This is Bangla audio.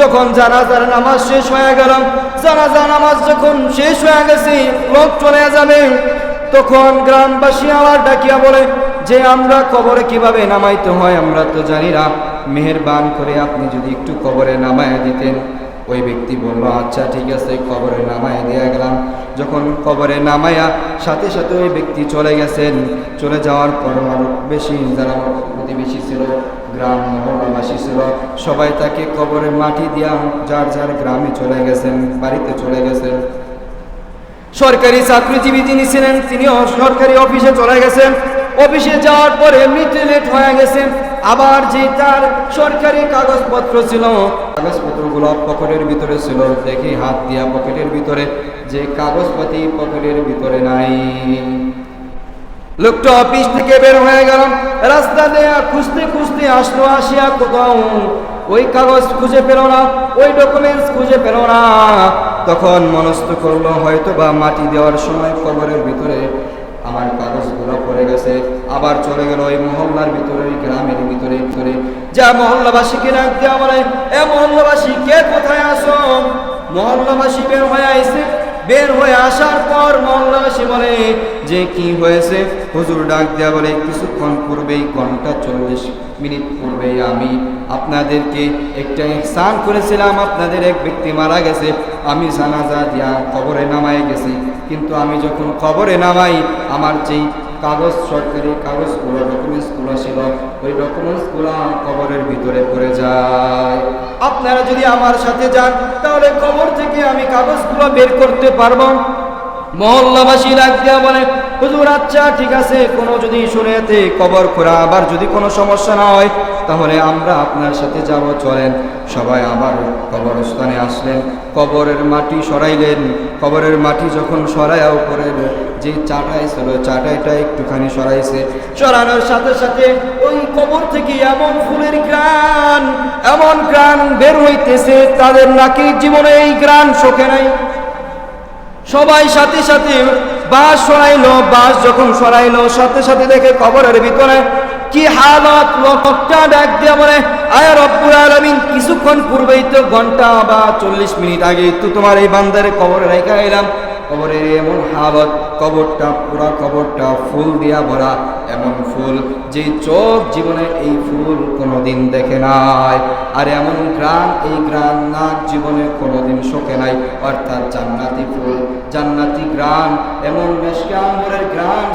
যখন জানাজার নামাজ শেষ হয়ে গেল, জানাজা নামাজ যখন শেষ হয়ে গেছে, লোক চলে যাবে, তখন গ্রামবাসী আবার ডাকিয়া বলে যে আমরা কবরে কিভাবে নামাইতে হয় আমরা তো জানি না, মেহেরবান করে আপনি যদি একটু কবরে নামায়া দিতেন। ওই ব্যক্তি বলল, আচ্ছা ঠিক আছে, কবরে নামায়া দেয়া গেলাম। যখন কবরে নামায়া সাথে সাথে ওই ব্যক্তি চলে গেছেন। চলে যাওয়ার পর বেশি যারা প্রতিবেশী ছিল, গ্রাম মহল্লাবাসী ছিল, সবাই তাকে কবরে মাটি দিয়া যার যার গ্রামে চলে গেছেন, বাড়িতে চলে গেছেন। সরকারি চাকরিজীবী যিনি ছিলেন তিনিও সরকারি অফিসে চলে গেছেন। অফিসে যাওয়ার পরে এমনিতে লেট হয়ে গেছে। আবার যে তার সরকারি কাগজপত্র ছিল, কাগজপত্রগুলো পকেটের ভিতরে ছিল, দেখি হাত দিয়া পকেটের ভিতরে, যে কাগজপাতি পকেটের ভিতরে নাই। লোকটা অফিস থেকে বের হয়ে গেল, রাস্তা দিয়ে খুঁজতে খুঁজতে আসলো, আসিয়া কোথাও ওই কাগজ খুঁজে পেল না, ওই ডকুমেন্টস খুঁজে পেল না। তখন মনস্থ করলো হয়তো বা মাটি দেওয়ার সময় কবরের ভিতরে আমার কাগজগুলো পড়ে গেছে। আবার চলে গেল ওই মহল্লার ভিতরে, ওই গ্রামের ভিতরে, যা মহল্লাবাসীকে ডাক দেওয়া বলে, এ মহল্লাবাসী কে কোথায় আসো? মহল্লাবাসী বের হয়ে আইছে। বের হয়ে আসার পর মহল্লাবাসী বলে যে কি হয়েছে? হুজুর ডাক দেয়া বলে, কিছুক্ষণ পূর্বেই, ঘন্টা 40 মিনিট পূর্বেই আমি আপনাদেরকে একটা ইহসান করেছিলাম, আপনাদের এক ব্যক্তি মারা গেছে, আমি জানাজা দিয়া কবরে নামাই গেছি, কিন্তু আমি যখন কবরে নামাই আমার যেই কাগজ, সরকারি কাগজগুলো, ডকুমেন্টসগুলো ছিল, ওই ডকুমেন্টসগুলো কবরের ভিতরে পড়ে যায়। আপনারা যদি আমার সাথে যান তাহলে কবর থেকে আমি কাগজগুলো বের করতে পারবো। মহল্লাবাসী ডাক দেয়া বলে, হুজুর আচ্ছা ঠিক আছে, কোনো যদি শুনেতে কবর খোঁড়া আবার যদি কোনো সমস্যা না হয় তাহলে আমরা আপনার সাথে যাব, চলেন। সবাই আবার কবরস্থানে আসলেন, কবরের মাটি সরাইলেন। কবরের মাটি যখন সরাইয়া উপরের যে চাটাই ছিল, চাটাইটা একটুখানি সরাইছে, সরানোর সাথে সাথে ওই কবর থেকে এমন ফুলের ঘ্রাণ, এমন ঘ্রাণ বের হইতেছে, তাদের নাকির জীবনে এই ঘ্রাণ শোকে নাই। সবাই সাথে সাথে বাঁশ সরাইলো, বাঁশ যখন সরাইলো সাথে সাথে দেখে কবরের ভিতরে কি হালত। লোকটা ডাক দিয়া বলে, আয় রব্বুল আলামিন, কিছুক্ষণ পূর্বেই তো, ঘন্টা বা 40 মিনিট আগে তো তোমার এই বান্দারে কবরে রেখে এলাম, কবরের এমন হালত, কবরটা পুরা কবরটা ফুল দিয়া ভরা, এমন ফুল যে চোখ জীবনে এই ফুল কোনোদিন দেখে নাই। আর এমন গ্রান, এই গ্রান নাক জীবনে কোনোদিন শোকে নাই। অর্থাৎ জান্নাতি ফুল, জান্নাতি গ্রান, এমন মেশকে আম্বরের গ্রান